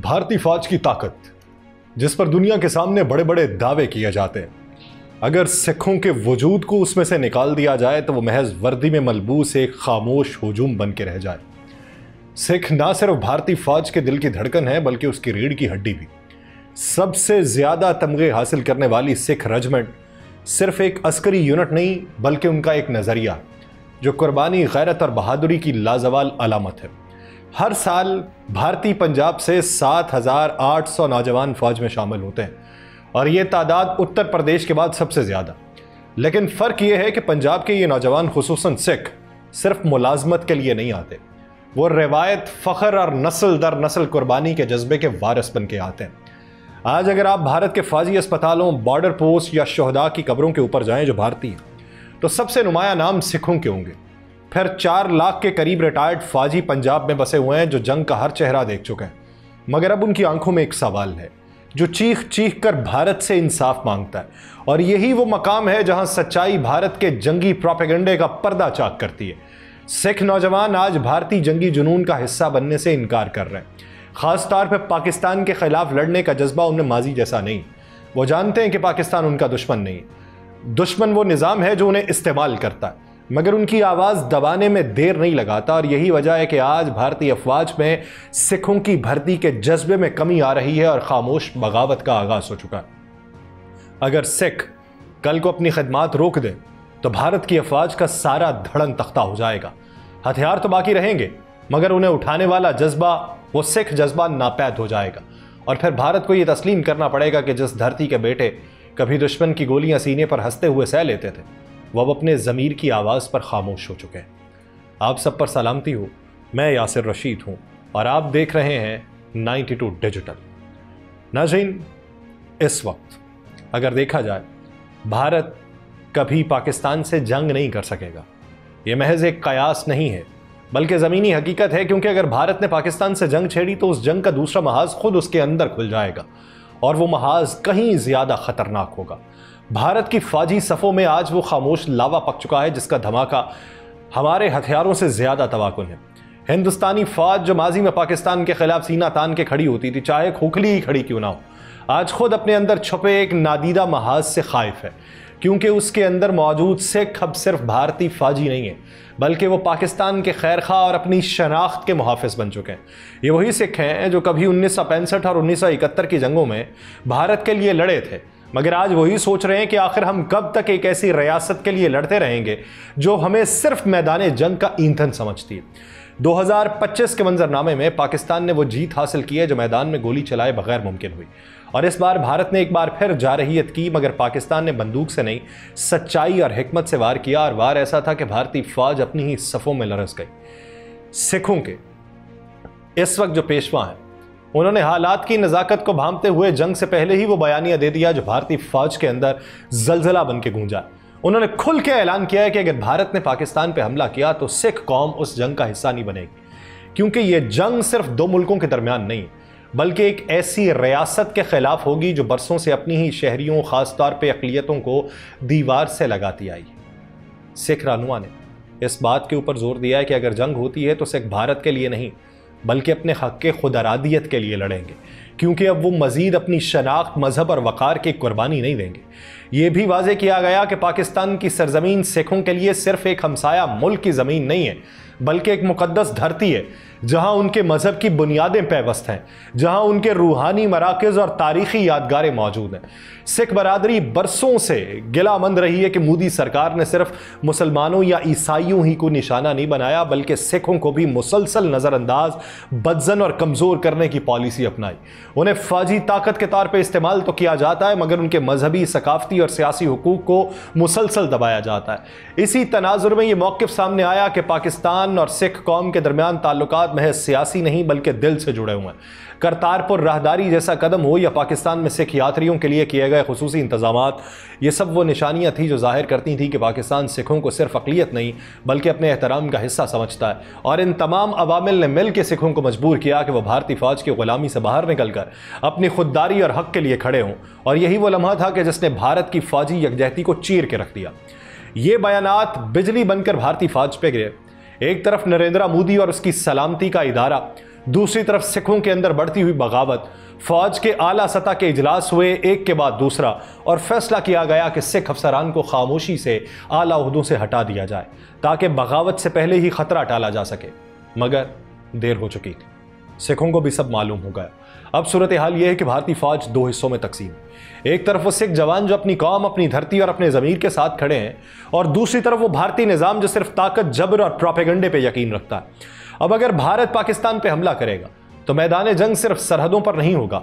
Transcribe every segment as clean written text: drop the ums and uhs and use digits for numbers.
भारतीय फौज की ताकत, जिस पर दुनिया के सामने बड़े बड़े दावे किए जाते हैं, अगर सिखों के वजूद को उसमें से निकाल दिया जाए तो वो महज वर्दी में मलबूस एक खामोश हुजूम बन के रह जाए। सिख ना सिर्फ भारतीय फौज के दिल की धड़कन है बल्कि उसकी रीढ़ की हड्डी भी। सबसे ज्यादा तमगे हासिल करने वाली सिख रेजिमेंट सिर्फ एक अस्करी यूनिट नहीं बल्कि उनका एक नजरिया, जो कुर्बानी, गैरत और बहादुरी की लाजवाल अलामत है। हर साल भारतीय पंजाब से 7,800 नौजवान फौज में शामिल होते हैं और ये तादाद उत्तर प्रदेश के बाद सबसे ज्यादा। लेकिन फर्क ये है कि पंजाब के ये नौजवान, खुसूसन सिख, सिर्फ मुलाजमत के लिए नहीं आते, वो रिवायत, फख्र और नस्ल दर नस्ल कुर्बानी के जज्बे के वारिस बन के आते हैं। आज अगर आप भारत के फौजी अस्पतालों, बॉर्डर पोस्ट या शोहदा की कब्रों के ऊपर जाएं जो भारतीय हैं, तो सबसे नुमाया नाम सिखों के होंगे। फिर 4 लाख के करीब रिटायर्ड फौजी पंजाब में बसे हुए हैं जो जंग का हर चेहरा देख चुके हैं, मगर अब उनकी आंखों में एक सवाल है जो चीख चीख कर भारत से इंसाफ मांगता है। और यही वो मकाम है जहां सच्चाई भारत के जंगी प्रोपेगेंडे का पर्दा चाक करती है। सिख नौजवान आज भारतीय जंगी जुनून का हिस्सा बनने से इनकार कर रहे हैं। खास तौर पर पाकिस्तान के खिलाफ लड़ने का जज्बा उनमें माजी जैसा नहीं। वो जानते हैं कि पाकिस्तान उनका दुश्मन नहीं है, दुश्मन वो निज़ाम है जो उन्हें इस्तेमाल करता है, मगर उनकी आवाज़ दबाने में देर नहीं लगाता। और यही वजह है कि आज भारतीय अफवाज में सिखों की भर्ती के जज्बे में कमी आ रही है और खामोश बगावत का आगाज हो चुका है। अगर सिख कल को अपनी खिदमात रोक दे तो भारत की अफवाज का सारा धड़न तख्ता हो जाएगा। हथियार तो बाकी रहेंगे मगर उन्हें उठाने वाला जज्बा, वो सिख जज्बा, नापैद हो जाएगा। और फिर भारत को यह तस्लीम करना पड़ेगा कि जिस धरती के बेटे कभी दुश्मन की गोलियां सीने पर हंसते हुए सह लेते थे, वो अब अपने ज़मीर की आवाज़ पर खामोश हो चुके हैं। आप सब पर सलामती हो। मैं यासिर रशीद हूँ और आप देख रहे हैं 92 डिजिटल। नाज़रीन, इस वक्त अगर देखा जाए, भारत कभी पाकिस्तान से जंग नहीं कर सकेगा। ये महज एक कयास नहीं है बल्कि ज़मीनी हकीकत है, क्योंकि अगर भारत ने पाकिस्तान से जंग छेड़ी तो उस जंग का दूसरा महाज खुद उसके अंदर खुल जाएगा और वो महाज कहीं ज़्यादा ख़तरनाक होगा। भारत की फौजी सफ़ों में आज वो खामोश लावा पक चुका है जिसका धमाका हमारे हथियारों से ज़्यादा तवाकुन है। हिंदुस्तानी फ़ौज जो माजी में पाकिस्तान के खिलाफ सीना तान के खड़ी होती थी, चाहे खोखली ही खड़ी क्यों ना हो, आज खुद अपने अंदर छुपे एक नादीदा महाज से खाइफ है, क्योंकि उसके अंदर मौजूद सिख अब सिर्फ भारतीय फौजी नहीं है बल्कि वो पाकिस्तान के खैर खा और अपनी शनाख्त के मुहाफ़िज़ बन चुके हैं। ये वही सिख हैं जो कभी 1965 और 1971 की जंगों में भारत के लिए लड़े थे, मगर आज वही सोच रहे हैं कि आखिर हम कब तक एक ऐसी रियासत के लिए लड़ते रहेंगे जो हमें सिर्फ मैदान जंग का ईंधन समझती है। 2025 के मंजरनामे में पाकिस्तान ने वो जीत हासिल की है जो मैदान में गोली चलाए बगैर मुमकिन हुई। और इस बार भारत ने एक बार फिर जारहियत की, मगर पाकिस्तान ने बंदूक से नहीं, सच्चाई और हिकमत से वार किया। और वार ऐसा था कि भारतीय फौज अपनी ही सफ़ों में लरस गई। सिखों के इस वक्त जो पेशवा हैं, उन्होंने हालात की नज़ाकत को भांपते हुए जंग से पहले ही वो बयानिया दे दिया जो भारतीय फौज के अंदर जलजला बन के गूंजा। उन्होंने खुल के ऐलान किया है कि अगर भारत ने पाकिस्तान पर हमला किया तो सिख कौम उस जंग का हिस्सा नहीं बनेगी, क्योंकि यह जंग सिर्फ 2 मुल्कों के दरमियान नहीं बल्कि एक ऐसी रियासत के खिलाफ होगी जो बरसों से अपनी ही शहरियों, खासतौर पर अक़लियतों को दीवार से लगाती आई है। सिख रहनुमा ने इस बात के ऊपर जोर दिया है कि अगर जंग होती है तो सिख भारत के लिए नहीं बल्कि अपने हक़ के खुदअरादियत के लिए लड़ेंगे, क्योंकि अब वो मज़ीद अपनी शनाख्त, मजहब और वक़ार की कुर्बानी नहीं देंगे। ये भी वाज़े किया गया कि पाकिस्तान की सरजमीन सिखों के लिए सिर्फ एक हमसाया मुल्क की ज़मीन नहीं है बल्कि एक मुक़द्दस धरती है जहां उनके मजहब की बुनियादें पैवस्त हैं, जहां उनके रूहानी मराकज़ और तारीख़ी यादगारें मौजूद हैं। सिख बरादरी बरसों से गिलामंद रही है कि मोदी सरकार ने सिर्फ मुसलमानों या ईसाइयों ही को निशाना नहीं बनाया बल्कि सिखों को भी मुसलसल नज़रअंदाज, बदजन और कमज़ोर करने की पॉलिसी अपनाई। उन्हें फ़ौजी ताकत के तौर पर इस्तेमाल तो किया जाता है मगर उनके मजहबी, सकाफ़ती और सियासी हुकूक को मुसलसल दबाया जाता है। इसी तनाजुर में यह मौक़िफ़ सामने आया कि पाकिस्तान और सिख कौम के दरमियान ताल्लुकात महज सियासी नहीं बल्कि दिल से जुड़े हुए हैं। करतारपुर राहदारी जैसा कदम हो या पाकिस्तान में सिख यात्रियों के लिए किए गए खुसूसी इंतजामात, ये सब वो निशानियां थी जो जाहिर करती थी कि पाकिस्तान सिखों को सिर्फ अक़लियत नहीं बल्कि अपने एहतराम का हिस्सा समझता है। और इन तमाम अवामिल ने मिल के सिखों को मजबूर किया कि वह भारतीय फ़ौज की ग़ुलामी से बाहर निकलकर अपनी खुददारी और हक़ के लिए खड़े हों। और यही वो लम्हा था कि जिसने भारत की फ़ौजी यकजहती को चीर के रख दिया। ये बयानात बिजली बनकर भारतीय फ़ौज पे गिरे। एक तरफ नरेंद्र मोदी और उसकी सलामती का इदारा, दूसरी तरफ सिखों के अंदर बढ़ती हुई बगावत। फौज के आला सतह के इजलास हुए एक के बाद दूसरा और फैसला किया गया कि सिख अफसरान को खामोशी से आला ओहदों से हटा दिया जाए ताकि बगावत से पहले ही खतरा टाला जा सके। मगर देर हो चुकी थी। सिखों को भी सब मालूम हो गया। अब सूरत हाल यह है कि भारतीय फौज दो हिस्सों में तकसीम। एक तरफ वो सिख जवान जो अपनी कौम, अपनी धरती और अपने ज़मीर के साथ खड़े हैं, और दूसरी तरफ वो भारतीय निज़ाम जो सिर्फ ताकत, जबर और प्रोपेगेंडे पे यकीन रखता है। अब अगर भारत पाकिस्तान पे हमला करेगा तो मैदान जंग सिर्फ सरहदों पर नहीं होगा।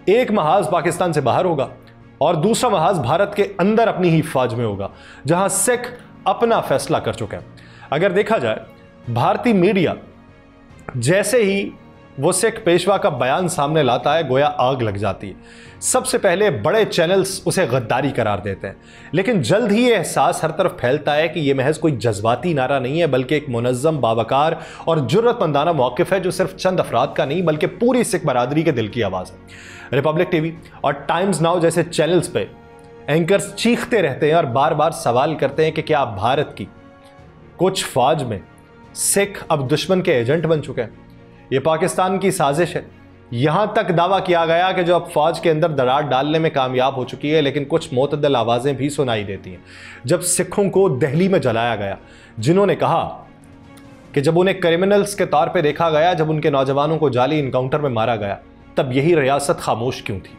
एक महाज पाकिस्तान से बाहर होगा और दूसरा महाज भारत के अंदर अपनी ही फौज में होगा, जहां सिख अपना फैसला कर चुके हैं। अगर देखा जाए, भारतीय मीडिया जैसे ही वो सिख पेशवा का बयान सामने लाता है, गोया आग लग जाती है। सबसे पहले बड़े चैनल्स उसे गद्दारी करार देते हैं, लेकिन जल्द ही ये एहसास हर तरफ फैलता है कि ये महज कोई जज्बाती नारा नहीं है, बल्कि एक मुनज़्ज़म, बावकार और जुर्रतमंदाना मौक़िफ़ है जो सिर्फ चंद अफराद का नहीं बल्कि पूरी सिख बरादरी के दिल की आवाज़ है। रिपब्लिक टीवी और टाइम्स नाउ जैसे चैनल्स पे एंकर्स चीखते रहते हैं और बार बार सवाल करते हैं कि क्या भारत की कुछ फौज में सिख अब दुश्मन के एजेंट बन चुके हैं। ये पाकिस्तान की साजिश है। यहां तक दावा किया गया कि जो अब फौज के अंदर दरार डालने में कामयाब हो चुकी है, लेकिन कुछ मोतदल आवाज़ें भी सुनाई देती हैं। जब सिखों को दिल्ली में जलाया गया, जिन्होंने कहा कि जब उन्हें क्रिमिनल्स के तौर पे देखा गया, जब उनके नौजवानों को जाली इनकाउंटर में मारा गया, तब यही रियासत खामोश क्यों थी।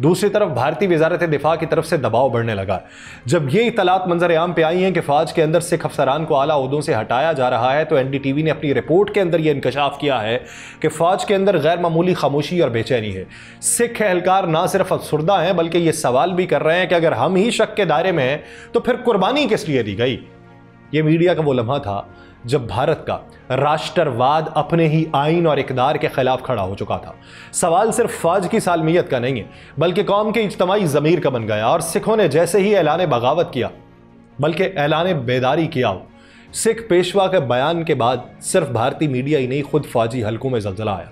दूसरी तरफ भारतीय वजारत दिफा की तरफ से दबाव बढ़ने लगा। जब ये इतलात मंजर आम पे आई हैं कि फौज के अंदर सिख अफसरान को आला ओहदों से हटाया जा रहा है, तो एनडीटीवी ने अपनी रिपोर्ट के अंदर यह इंकशाफ किया है कि फौज के अंदर गैर मामूली खामोशी और बेचैनी है। सिख एहलकार ना सिर्फ अफसुर्दा हैं, बल्कि ये सवाल भी कर रहे हैं कि अगर हम ही शक के दायरे में हैं तो फिर कुर्बानी किस लिए दी गई। ये मीडिया का वो लम्हा था जब भारत का राष्ट्रवाद अपने ही आइन और इक़दार के खिलाफ खड़ा हो चुका था। सवाल सिर्फ फौज की सालमियत का नहीं है, बल्कि कौम के इज्तमाई ज़मीर का बन गया। और सिखों ने जैसे ही ऐलान बगावत किया, बल्कि ऐलान बेदारी किया, सिख पेशवा के बयान के बाद सिर्फ भारतीय मीडिया ही नहीं, खुद फौजी हलकों में ज़लज़ला आया।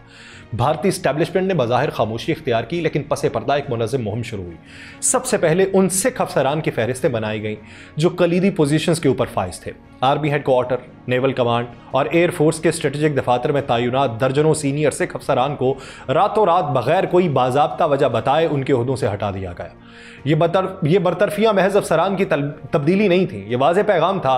भारतीय इस्टेब्लिशमेंट ने बज़ाहिर खामोशी इख्तियार की, लेकिन पसे पर्दा एक मुनज़्ज़म मुहिम शुरू हुई। सबसे पहले उन सिख अफसरान की फहरिस्तें बनाई गईं जो कलीदी पोजीशंस के ऊपर फाइज थे। आर्मी हेडक्वार्टर, नेवल कमांड और एयरफोर्स के स्ट्रेटेजिक दफातर में तैनात दर्जनों सीनियर सिख अफसरान को रातों रात बगैर कोई बाज़ाब्ता वजह बताए उनके ओहदों से हटा दिया गया। ये बरतरफियाँ महज अफसरान की तब्दीली नहीं थी, ये वाज़ेह पैगाम था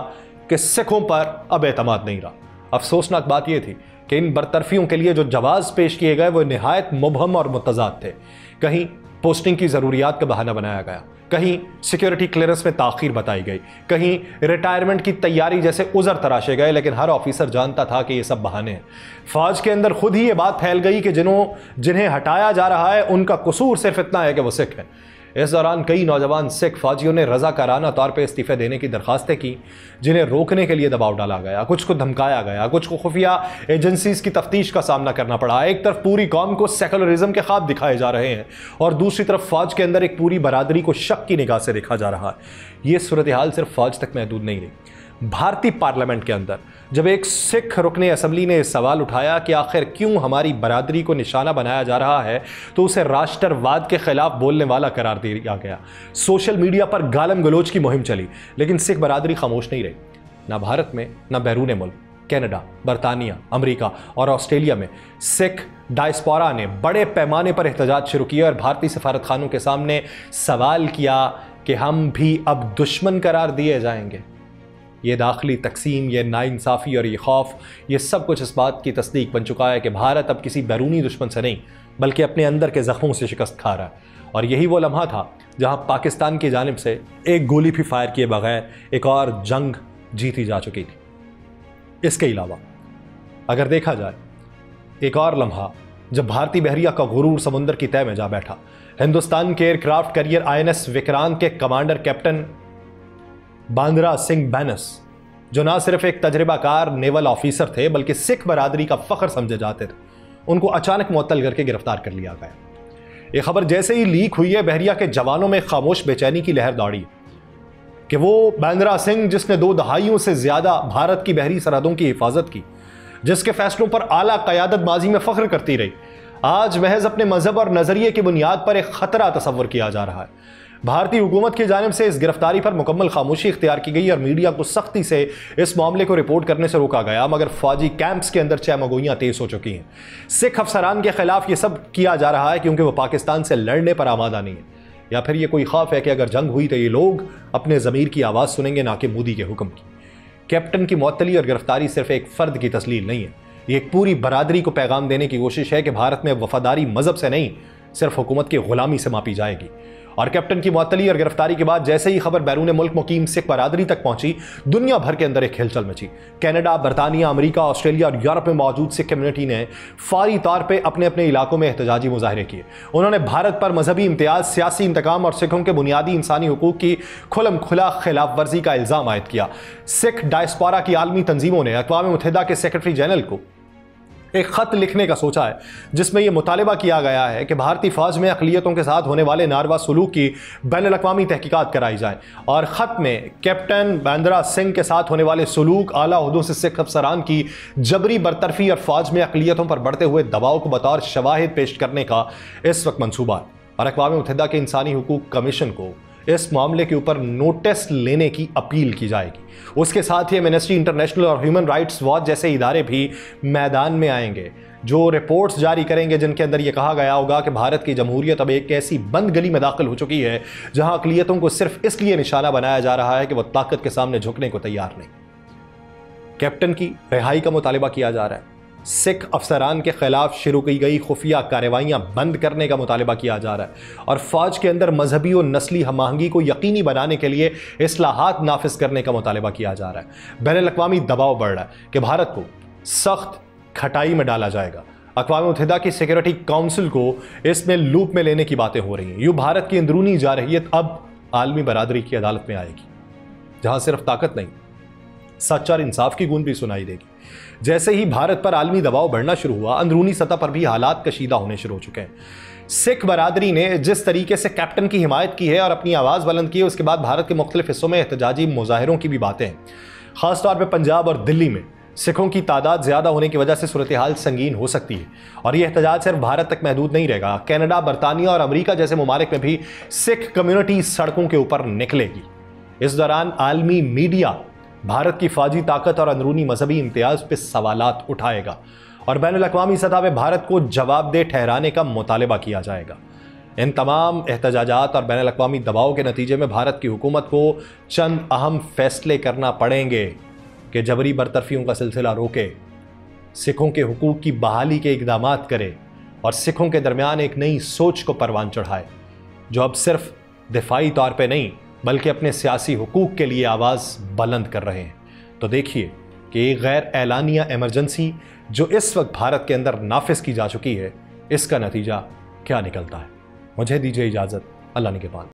कि सिखों पर अब एतमाद नहीं रहा। अफसोसनाक बात यह थी कि इन बरतरफियों के लिए जो जवाज़ पेश किए गए वो निहायत मुबहम और मुतज़ाद थे। कहीं पोस्टिंग की ज़रूरियात का बहाना बनाया गया, कहीं सिक्योरिटी क्लियरेंस में ताख़ीर बताई गई, कहीं रिटायरमेंट की तैयारी जैसे उज़र तराशे गए, लेकिन हर ऑफिसर जानता था कि ये सब बहाने हैं। फ़ौज के अंदर खुद ही ये बात फैल गई कि जिन्हें हटाया जा रहा है उनका कसूर सिर्फ इतना है कि वो सिख हैं। इस दौरान कई नौजवान सिख फौजियों ने रज़ाकाराना तौर पर इस्तीफ़े देने की दरख्वास्तें की, जिन्हें रोकने के लिए दबाव डाला गया। कुछ को धमकाया गया, कुछ को खुफिया एजेंसीज़ की तफ्तीश का सामना करना पड़ा। एक तरफ पूरी कौम को सेकुलरिज्म के ख्वाब दिखाए जा रहे हैं और दूसरी तरफ फ़ौज के अंदर एक पूरी बरादरी को शक की निगाह से देखा जा रहा है। ये सूरत हाल सिर्फ फ़ौज तक महदूद नहीं रही। भारतीय पार्लियामेंट के अंदर जब एक सिख रुकने असम्बली ने सवाल उठाया कि आखिर क्यों हमारी बरादरी को निशाना बनाया जा रहा है, तो उसे राष्ट्रवाद के खिलाफ बोलने वाला करार दिया गया। सोशल मीडिया पर गालम गलोच की मुहिम चली, लेकिन सिख बरादरी खामोश नहीं रही। ना भारत में, ना बैरून मुल्क, कनाडा, बरतानिया, अमेरिका और ऑस्ट्रेलिया में सिख डायस्पोरा ने बड़े पैमाने पर एहतजाज शुरू किया और भारतीय सफारत खानों के सामने सवाल किया कि हम भी अब दुश्मन करार दिए जाएंगे। ये दाखिली तकसीम, ये नाइंसाफ़ी और ये खौफ, ये सब कुछ इस बात की तस्दीक बन चुका है कि भारत अब किसी बैरूनी दुश्मन से नहीं बल्कि अपने अंदर के ज़ख्मों से शिकस्त खा रहा है। और यही वो लम्हा था जहां पाकिस्तान की जानिब से एक गोली भी फायर किए बगैर एक और जंग जीती जा चुकी थी। इसके अलावा अगर देखा जाए, एक और लम्हा जब भारतीय बहरिया का गुरूर समुंदर की तह में जा बैठा। हिंदुस्तान के एयरक्राफ्ट कैरियर INS विक्रांत के कमांडर कैप्टन बांद्रा सिंह बैनस, जो ना सिर्फ एक तजर्बाकार नेवल ऑफिसर थे बल्कि सिख बरादरी का फख्र समझे जाते थे, उनको अचानक मुअत्तल करके गिरफ्तार कर लिया गया। ये खबर जैसे ही लीक हुई है, बहरिया के जवानों में खामोश बेचैनी की लहर दौड़ी कि वो बांद्रा सिंह, जिसने 2 दहाइयों से ज्यादा भारत की बहरी सरहदों की हिफाजत की, जिसके फैसलों पर आला क़यादत माजी में फख्र करती रही, आज महज अपने मजहब और नजरिए की बुनियाद पर एक खतरा तस्वर किया जा रहा है। भारतीय हुकूमत की जानिब से इस गिरफ्तारी पर मुकम्मल खामोशी इख्तियार की गई और मीडिया को सख्ती से इस मामले को रिपोर्ट करने से रोका गया, मगर फौजी कैंप्स के अंदर चहमगोइयां तेज हो चुकी हैं। सिख अफसरान के खिलाफ यह सब किया जा रहा है क्योंकि वो पाकिस्तान से लड़ने पर आमादा नहीं है, या फिर ये कोई खौफ है कि अगर जंग हुई तो ये लोग अपने ज़मीर की आवाज़ सुनेंगे, ना कि मोदी के हुक्म की। कैप्टन की मुअत्तली और गिरफ्तारी सिर्फ एक फ़र्द की तस्लील नहीं है, ये एक पूरी बरादरी को पैगाम देने की कोशिश है कि भारत में वफादारी मजहब से नहीं, सिर्फ हुकूमत की गुलामी से मापी जाएगी। और कैप्टन की मुअत्तली और गिरफ्तारी के बाद जैसे ही खबर बैरून मुल्क मुकीम सिख बरादरी तक पहुंची, दुनिया भर के अंदर एक हिलचल मची। कनाडा, बरतानिया, अमेरिका, ऑस्ट्रेलिया और यूरोप में मौजूद सिख कम्युनिटी ने फौरी तौर पर अपने अपने इलाकों में एहतजाजी मुजाहरे किए। उन्होंने भारत पर मजहबी इम्तियाज, सियासी इंतकाम और सिखों के बुनियादी इंसानी हुकूक की खुलम खुला खिलाफ वर्जी का इल्जाम आयद किया। सिख डायस्पोरा की आलमी तंजीमों ने अक़वाम मुत्तहिदा के सेक्रेटरी जनरल को एक खत लिखने का सोचा है, जिसमें यह मुतालबा किया गया है कि भारतीय फौज में अक़लियतों के साथ होने वाले नारवा सलूक की बैनुल-अक़वामी तहकीकात कराई जाए। और ख़त में कैप्टन बांद्रा सिंह के साथ होने वाले सलूक, आला ओहदों से सिख अफसरान की जबरी बरतरफी और फौज में अक़लियतों पर बढ़ते हुए दबाव को बतौर शवाहिद पेश करने का इस वक्त मनसूबा है। और अक़वाम मुत्तहिदा के इंसानी हुकूक कमीशन को इस मामले के ऊपर नोटिस लेने की अपील की जाएगी। उसके साथ ही एमनेस्टी इंटरनेशनल और ह्यूमन राइट्स वॉच जैसे इदारे भी मैदान में आएंगे, जो रिपोर्ट्स जारी करेंगे जिनके अंदर यह कहा गया होगा कि भारत की जमहूरियत अब एक ऐसी बंद गली में दाखिल हो चुकी है जहां अक़लियतों को सिर्फ इसलिए निशाना बनाया जा रहा है कि वह ताकत के सामने झुकने को तैयार नहीं। कैप्टन की रिहाई का मुतालिबा किया जा रहा है। सिख अफसरान के खिलाफ शुरू की गई खुफिया कार्रवाइयां बंद करने का मुतालिबा किया जा रहा है और फौज के अंदर मजहबी और नस्ली हम आहंगी को यकीनी बनाने के लिए इस्लाहात नाफिज करने का मुतालिबा किया जा रहा है। बैनुल-अक़वामी दबाव बढ़ रहा है कि भारत को सख्त खटाई में डाला जाएगा। अक़वाम मुत्तहिदा की सिक्योरिटी काउंसिल को इसमें लूप में लेने की बातें हो रही हैं। यूं भारत की अंदरूनी जारहियत अब आलमी बरादरी की अदालत में आएगी, जहां सिर्फ ताकत नहीं, सच और इंसाफ की गूंज भी सुनाई देगी। जैसे ही भारत पर आलमी दबाव बढ़ना शुरू हुआ, अंदरूनी सतह पर भी हालात कशीदा होने शुरू हो चुके हैं। सिख बरादरी ने जिस तरीके से कैप्टन की हिमायत की है और अपनी आवाज़ बुलंद की है, उसके बाद भारत के मुख्तलिफ हिस्सों में एहतजाजी मुजाहिरों की भी बातें हैं। खासतौर पर पंजाब और दिल्ली में सिखों की तादाद ज़्यादा होने की वजह से सूरत हाल संगीन हो सकती है और यह एहतजाज सिर्फ भारत तक महदूद नहीं रहेगा। कनाडा, बरतानिया और अमेरिका जैसे ममालिक में भी सिख कम्युनिटी सड़कों के ऊपर निकलेगी। इस दौरान आलमी मीडिया भारत की फौजी ताकत और अंदरूनी मजहबी इम्तियाज पर सवालात उठाएगा और बैनुल-अक़वामी सतह पर भारत को जवाबदेह ठहराने का मुतालिबा किया जाएगा। इन तमाम एहतजाजात और बैनुल-अक़वामी दबाव के नतीजे में भारत की हुकूमत को चंद अहम फैसले करना पड़ेंगे कि जबरी बरतरफियों का सिलसिला रोके, सिखों के हुकूक की बहाली के इक़दाम करे और सिखों के दरमियान एक नई सोच को परवान चढ़ाए, जो अब सिर्फ दिफाई तौर पर नहीं बल्कि अपने सियासी हुकूक के लिए आवाज़ बुलंद कर रहे हैं। तो देखिए कि एक गैर एलानिया इमरजेंसी जो इस वक्त भारत के अंदर नाफिज की जा चुकी है, इसका नतीजा क्या निकलता है। मुझे दीजिए इजाज़त। अल्लाह निगहबान।